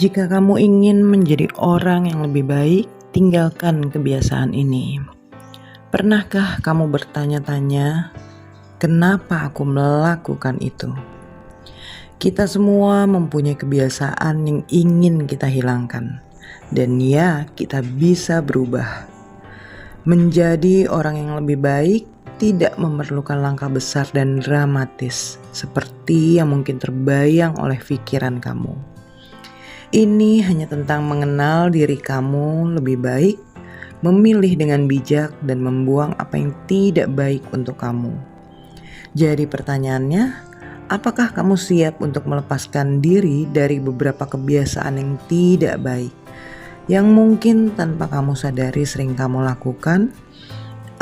Jika kamu ingin menjadi orang yang lebih baik, tinggalkan kebiasaan ini. Pernahkah kamu bertanya-tanya, kenapa aku melakukan itu? Kita semua mempunyai kebiasaan yang ingin kita hilangkan. Dan ya, kita bisa berubah. Menjadi orang yang lebih baik tidak memerlukan langkah besar dan dramatis, seperti yang mungkin terbayang oleh pikiran kamu. Ini hanya tentang mengenal diri kamu lebih baik, memilih dengan bijak, dan membuang apa yang tidak baik untuk kamu. Jadi pertanyaannya, apakah kamu siap untuk melepaskan diri dari beberapa kebiasaan yang tidak baik, yang mungkin tanpa kamu sadari sering kamu lakukan,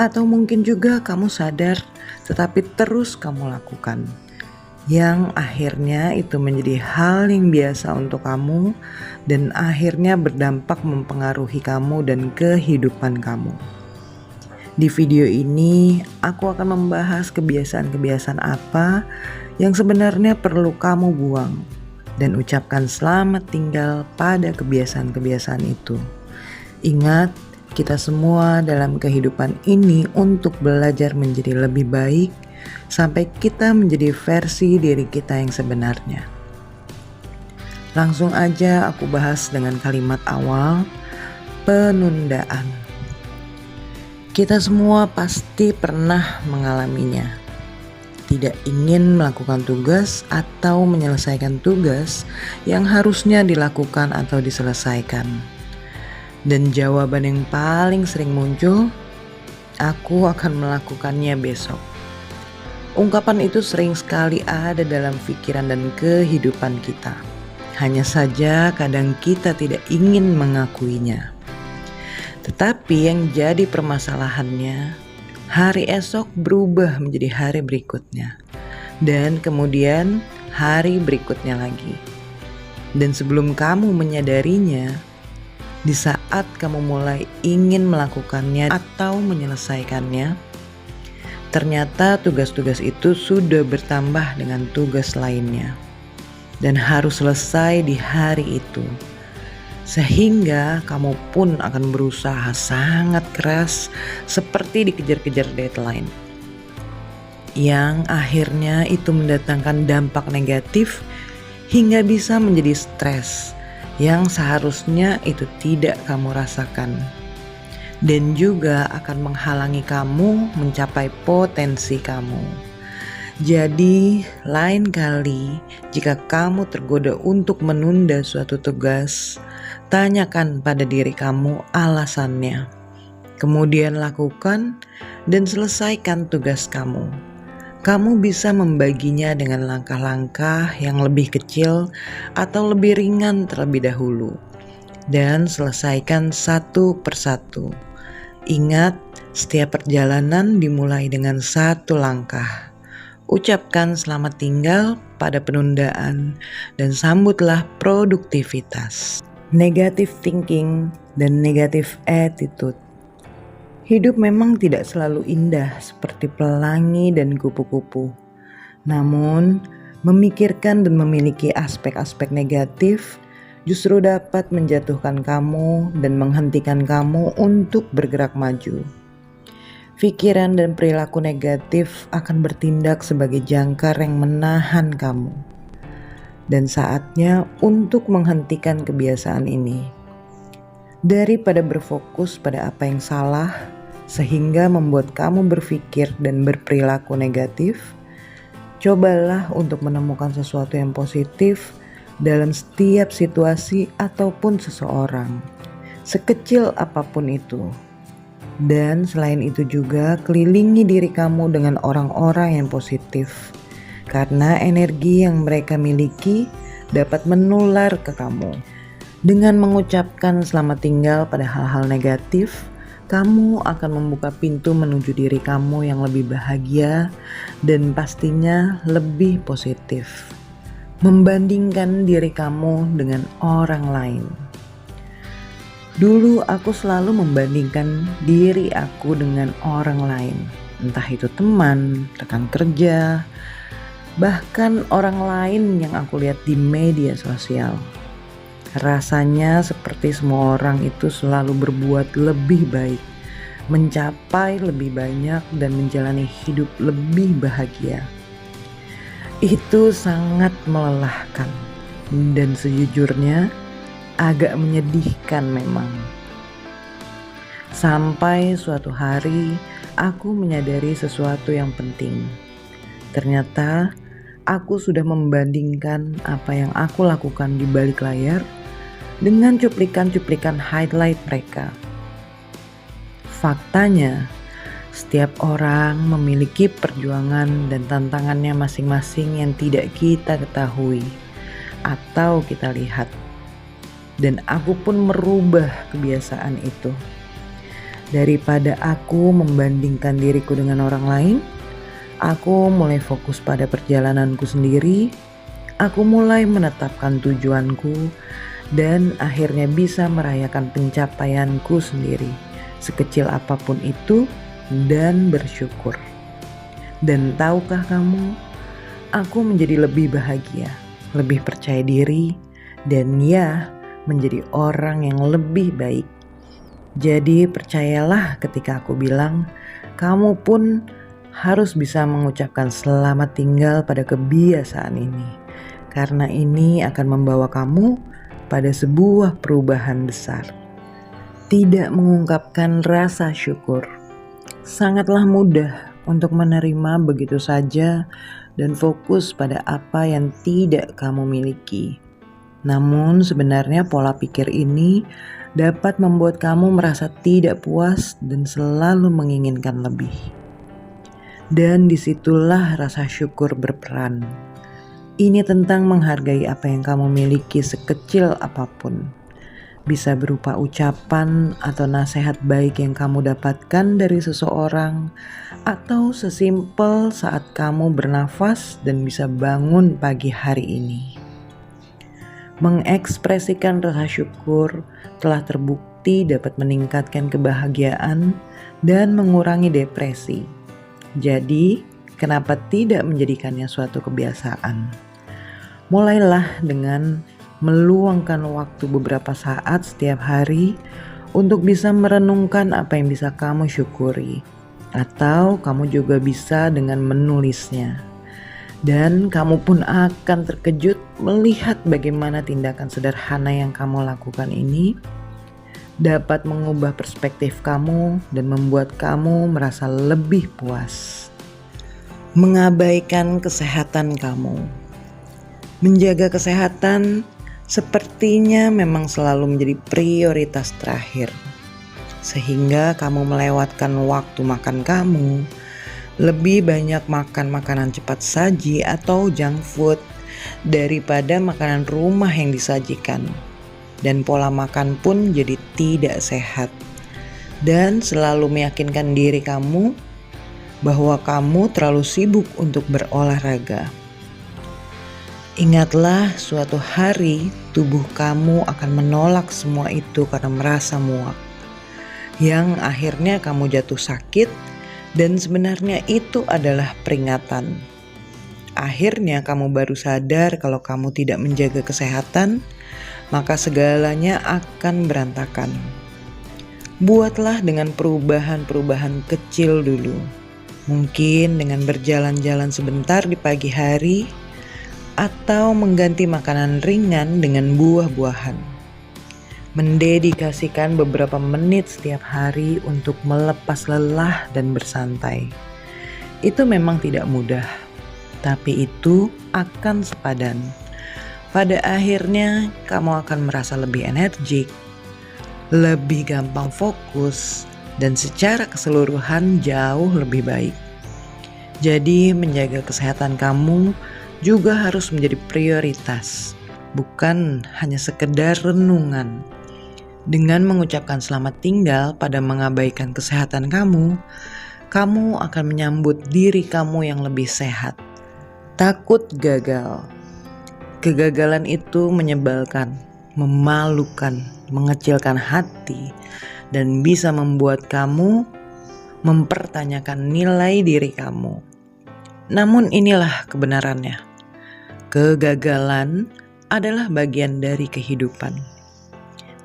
atau mungkin juga kamu sadar tetapi terus kamu lakukan, yang akhirnya itu menjadi hal yang biasa untuk kamu dan akhirnya berdampak mempengaruhi kamu dan kehidupan kamu. Di video ini aku akan membahas kebiasaan-kebiasaan apa yang sebenarnya perlu kamu buang dan ucapkan selamat tinggal pada kebiasaan-kebiasaan itu. Ingat, kita semua dalam kehidupan ini untuk belajar menjadi lebih baik sampai kita menjadi versi diri kita yang sebenarnya. Langsung aja aku bahas dengan kalimat awal, penundaan. Kita semua pasti pernah mengalaminya. Tidak ingin melakukan tugas atau menyelesaikan tugas yang harusnya dilakukan atau diselesaikan. Dan jawaban yang paling sering muncul, aku akan melakukannya besok. Ungkapan itu sering sekali ada dalam pikiran dan kehidupan kita. Hanya saja kadang kita tidak ingin mengakuinya. Tetapi yang jadi permasalahannya, hari esok berubah menjadi hari berikutnya. Dan kemudian hari berikutnya lagi. Dan sebelum kamu menyadarinya, di saat kamu mulai ingin melakukannya atau menyelesaikannya, ternyata tugas-tugas itu sudah bertambah dengan tugas lainnya dan harus selesai di hari itu. Sehingga kamu pun akan berusaha sangat keras seperti dikejar-kejar deadline. Yang akhirnya itu mendatangkan dampak negatif hingga bisa menjadi stres yang seharusnya itu tidak kamu rasakan. Dan juga akan menghalangi kamu mencapai potensi kamu. Jadi lain kali jika kamu tergoda untuk menunda suatu tugas, tanyakan pada diri kamu alasannya. Kemudian lakukan dan selesaikan tugas kamu. Kamu bisa membaginya dengan langkah-langkah yang lebih kecil atau lebih ringan terlebih dahulu. Dan selesaikan satu persatu. Ingat, setiap perjalanan dimulai dengan satu langkah. Ucapkan selamat tinggal pada penundaan dan sambutlah produktivitas. Negative thinking dan negative attitude. Hidup memang tidak selalu indah seperti pelangi dan kupu-kupu. Namun, memikirkan dan memiliki aspek-aspek negatif justru dapat menjatuhkan kamu dan menghentikan kamu untuk bergerak maju. Pikiran dan perilaku negatif akan bertindak sebagai jangkar yang menahan kamu. Dan saatnya untuk menghentikan kebiasaan ini. Daripada berfokus pada apa yang salah, sehingga membuat kamu berpikir dan berperilaku negatif, cobalah untuk menemukan sesuatu yang positif dalam setiap situasi ataupun seseorang, sekecil apapun itu. Dan selain itu juga kelilingi diri kamu dengan orang-orang yang positif, karena energi yang mereka miliki dapat menular ke kamu. Dengan mengucapkan selamat tinggal pada hal-hal negatif, kamu akan membuka pintu menuju diri kamu yang lebih bahagia dan pastinya lebih positif. Membandingkan diri kamu dengan orang lain. Dulu aku selalu membandingkan diri aku dengan orang lain. Entah itu teman, rekan kerja, bahkan orang lain yang aku lihat di media sosial. Rasanya seperti semua orang itu selalu berbuat lebih baik, mencapai lebih banyak dan menjalani hidup lebih bahagia. Itu sangat melelahkan dan sejujurnya agak menyedihkan memang. Sampai suatu hari aku menyadari sesuatu yang penting. Ternyata aku sudah membandingkan apa yang aku lakukan di balik layar dengan cuplikan-cuplikan highlight mereka. Faktanya, setiap orang memiliki perjuangan dan tantangannya masing-masing yang tidak kita ketahui atau kita lihat. Dan aku pun merubah kebiasaan itu. Daripada aku membandingkan diriku dengan orang lain, aku mulai fokus pada perjalananku sendiri. Aku mulai menetapkan tujuanku dan akhirnya bisa merayakan pencapaianku sendiri, sekecil apapun itu, dan bersyukur. Dan tahukah kamu, aku menjadi lebih bahagia, lebih percaya diri, dan ya, menjadi orang yang lebih baik. Jadi percayalah ketika aku bilang, kamu pun harus bisa mengucapkan selamat tinggal pada kebiasaan ini. Karena ini akan membawa kamu pada sebuah perubahan besar. Tidak mengungkapkan rasa syukur sangatlah mudah untuk menerima begitu saja dan fokus pada apa yang tidak kamu miliki. Namun sebenarnya pola pikir ini dapat membuat kamu merasa tidak puas dan selalu menginginkan lebih. Dan disitulah rasa syukur berperan. Ini tentang menghargai apa yang kamu miliki sekecil apapun. Bisa berupa ucapan atau nasihat baik yang kamu dapatkan dari seseorang, atau sesimpel saat kamu bernafas dan bisa bangun pagi hari ini. Mengekspresikan rasa syukur telah terbukti dapat meningkatkan kebahagiaan dan mengurangi depresi. Jadi, kenapa tidak menjadikannya suatu kebiasaan? Mulailah dengan meluangkan waktu beberapa saat setiap hari untuk bisa merenungkan apa yang bisa kamu syukuri. Atau kamu juga bisa dengan menulisnya. Dan kamu pun akan terkejut melihat bagaimana tindakan sederhana yang kamu lakukan ini dapat mengubah perspektif kamu dan membuat kamu merasa lebih puas. Mengabaikan kesehatan kamu. Menjaga kesehatan sepertinya memang selalu menjadi prioritas terakhir. Sehingga kamu melewatkan waktu makan kamu, lebih banyak makan makanan cepat saji atau junk food daripada makanan rumah yang disajikan. Dan pola makan pun jadi tidak sehat. Dan selalu meyakinkan diri kamu bahwa kamu terlalu sibuk untuk berolahraga. Ingatlah, suatu hari tubuh kamu akan menolak semua itu karena merasa muak. Yang akhirnya kamu jatuh sakit dan sebenarnya itu adalah peringatan. Akhirnya kamu baru sadar kalau kamu tidak menjaga kesehatan, maka segalanya akan berantakan. Buatlah dengan perubahan-perubahan kecil dulu. Mungkin dengan berjalan-jalan sebentar di pagi hari, atau mengganti makanan ringan dengan buah-buahan. Mendedikasikan beberapa menit setiap hari untuk melepas lelah dan bersantai. Itu memang tidak mudah, tapi itu akan sepadan. Pada akhirnya kamu akan merasa lebih energik, lebih gampang fokus, dan secara keseluruhan jauh lebih baik. Jadi menjaga kesehatan kamu juga harus menjadi prioritas, bukan hanya sekedar renungan. Dengan mengucapkan selamat tinggal pada mengabaikan kesehatan kamu, kamu akan menyambut diri kamu yang lebih sehat. Takut gagal. Kegagalan itu menyebalkan, memalukan, mengecilkan hati, dan bisa membuat kamu mempertanyakan nilai diri kamu. Namun inilah kebenarannya. Kegagalan adalah bagian dari kehidupan.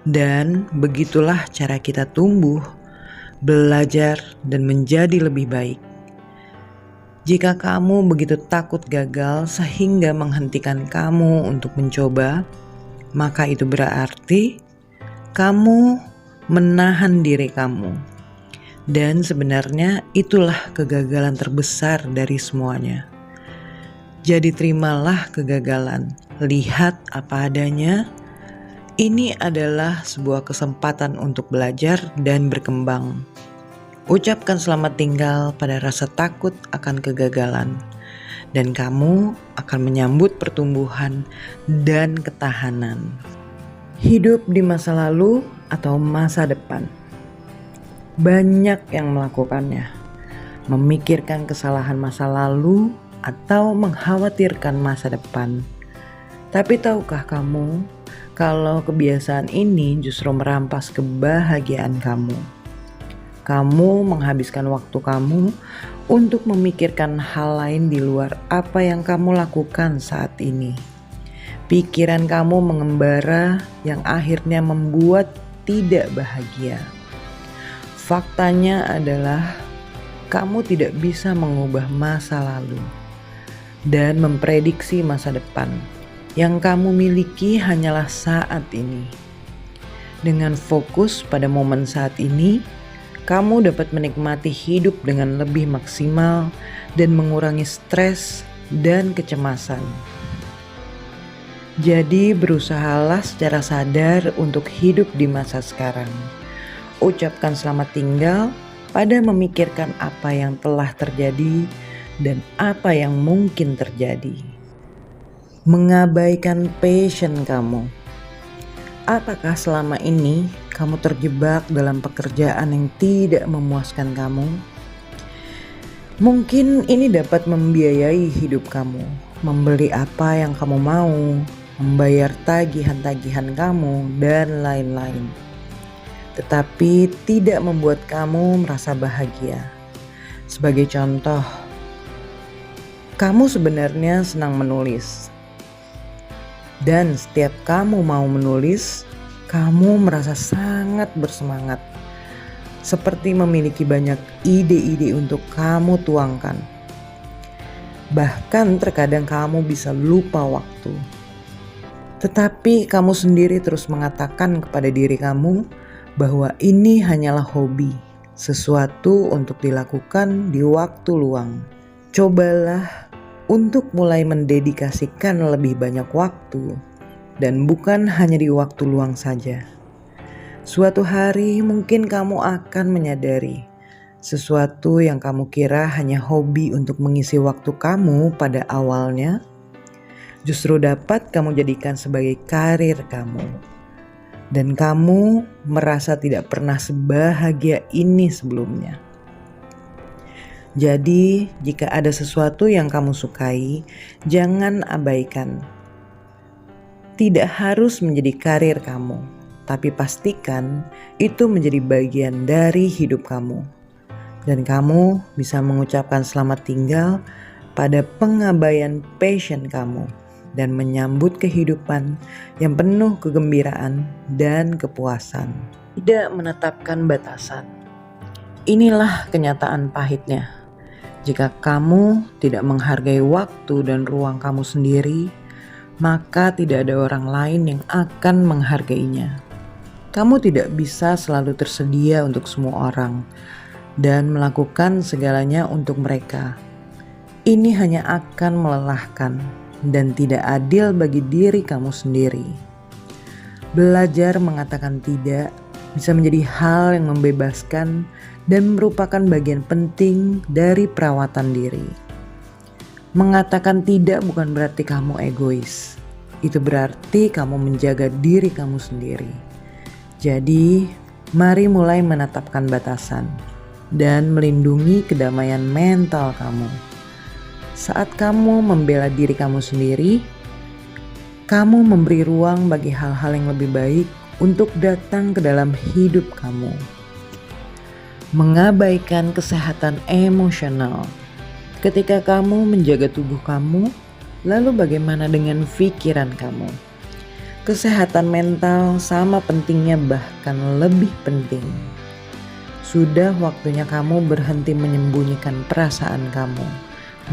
Dan begitulah cara kita tumbuh, belajar, dan menjadi lebih baik. Jika kamu begitu takut gagal sehingga menghentikan kamu untuk mencoba, maka itu berarti kamu menahan diri kamu. Dan sebenarnya itulah kegagalan terbesar dari semuanya. Jadi terimalah kegagalan, lihat apa adanya. Ini adalah sebuah kesempatan untuk belajar dan berkembang. Ucapkan selamat tinggal pada rasa takut akan kegagalan, dan kamu akan menyambut pertumbuhan dan ketahanan. Hidup di masa lalu atau masa depan. Banyak yang melakukannya, memikirkan kesalahan masa lalu atau mengkhawatirkan masa depan. Tapi tahukah kamu kalau kebiasaan ini justru merampas kebahagiaan kamu? Kamu menghabiskan waktu kamu untuk memikirkan hal lain di luar apa yang kamu lakukan saat ini. Pikiran kamu mengembara yang akhirnya membuat tidak bahagia. Faktanya adalah kamu tidak bisa mengubah masa lalu dan memprediksi masa depan. Yang kamu miliki hanyalah saat ini. Dengan fokus pada momen saat ini, kamu dapat menikmati hidup dengan lebih maksimal dan mengurangi stres dan kecemasan. Jadi berusahalah secara sadar untuk hidup di masa sekarang. Ucapkan selamat tinggal pada memikirkan apa yang telah terjadi dan apa yang mungkin terjadi. Mengabaikan passion kamu. Apakah selama ini kamu terjebak dalam pekerjaan yang tidak memuaskan kamu? Mungkin ini dapat membiayai hidup kamu, membeli apa yang kamu mau, membayar tagihan-tagihan kamu, dan lain-lain. Tetapi tidak membuat kamu merasa bahagia. Sebagai contoh, kamu sebenarnya senang menulis. Dan setiap kamu mau menulis, kamu merasa sangat bersemangat. Seperti memiliki banyak ide-ide untuk kamu tuangkan. Bahkan terkadang kamu bisa lupa waktu. Tetapi kamu sendiri terus mengatakan kepada diri kamu bahwa ini hanyalah hobi, sesuatu untuk dilakukan di waktu luang. Cobalah untuk mulai mendedikasikan lebih banyak waktu, dan bukan hanya di waktu luang saja. Suatu hari mungkin kamu akan menyadari sesuatu yang kamu kira hanya hobi untuk mengisi waktu kamu pada awalnya, justru dapat kamu jadikan sebagai karir kamu. Dan kamu merasa tidak pernah sebahagia ini sebelumnya. Jadi, jika ada sesuatu yang kamu sukai, jangan abaikan. Tidak harus menjadi karir kamu, tapi pastikan itu menjadi bagian dari hidup kamu. Dan kamu bisa mengucapkan selamat tinggal pada pengabaian passion kamu dan menyambut kehidupan yang penuh kegembiraan dan kepuasan. Tidak menetapkan batasan. Inilah kenyataan pahitnya. Jika kamu tidak menghargai waktu dan ruang kamu sendiri, maka tidak ada orang lain yang akan menghargainya. Kamu tidak bisa selalu tersedia untuk semua orang dan melakukan segalanya untuk mereka. Ini hanya akan melelahkan dan tidak adil bagi diri kamu sendiri. Belajar mengatakan tidak bisa menjadi hal yang membebaskan dan merupakan bagian penting dari perawatan diri. Mengatakan tidak bukan berarti kamu egois. Itu berarti kamu menjaga diri kamu sendiri. Jadi, mari mulai menetapkan batasan dan melindungi kedamaian mental kamu. Saat kamu membela diri kamu sendiri, kamu memberi ruang bagi hal-hal yang lebih baik untuk datang ke dalam hidup kamu. Mengabaikan kesehatan emosional. Ketika kamu menjaga tubuh kamu, lalu bagaimana dengan pikiran kamu? Kesehatan mental sama pentingnya, bahkan lebih penting. Sudah waktunya kamu berhenti menyembunyikan perasaan kamu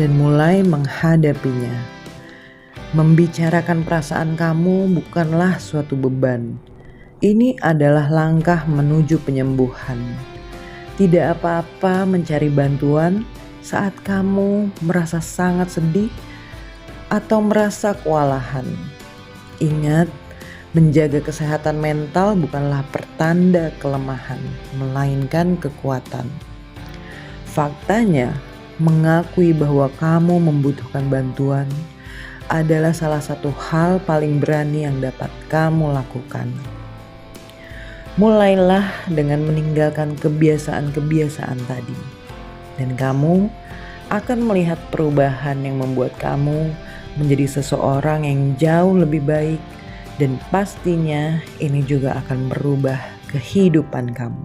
dan mulai menghadapinya. Membicarakan perasaan kamu bukanlah suatu beban. Ini adalah langkah menuju penyembuhan. Tidak apa-apa mencari bantuan saat kamu merasa sangat sedih atau merasa kewalahan. Ingat, menjaga kesehatan mental bukanlah pertanda kelemahan, melainkan kekuatan. Faktanya, mengakui bahwa kamu membutuhkan bantuan adalah salah satu hal paling berani yang dapat kamu lakukan. Mulailah dengan meninggalkan kebiasaan-kebiasaan tadi, dan kamu akan melihat perubahan yang membuat kamu menjadi seseorang yang jauh lebih baik. Dan pastinya ini juga akan merubah kehidupan kamu.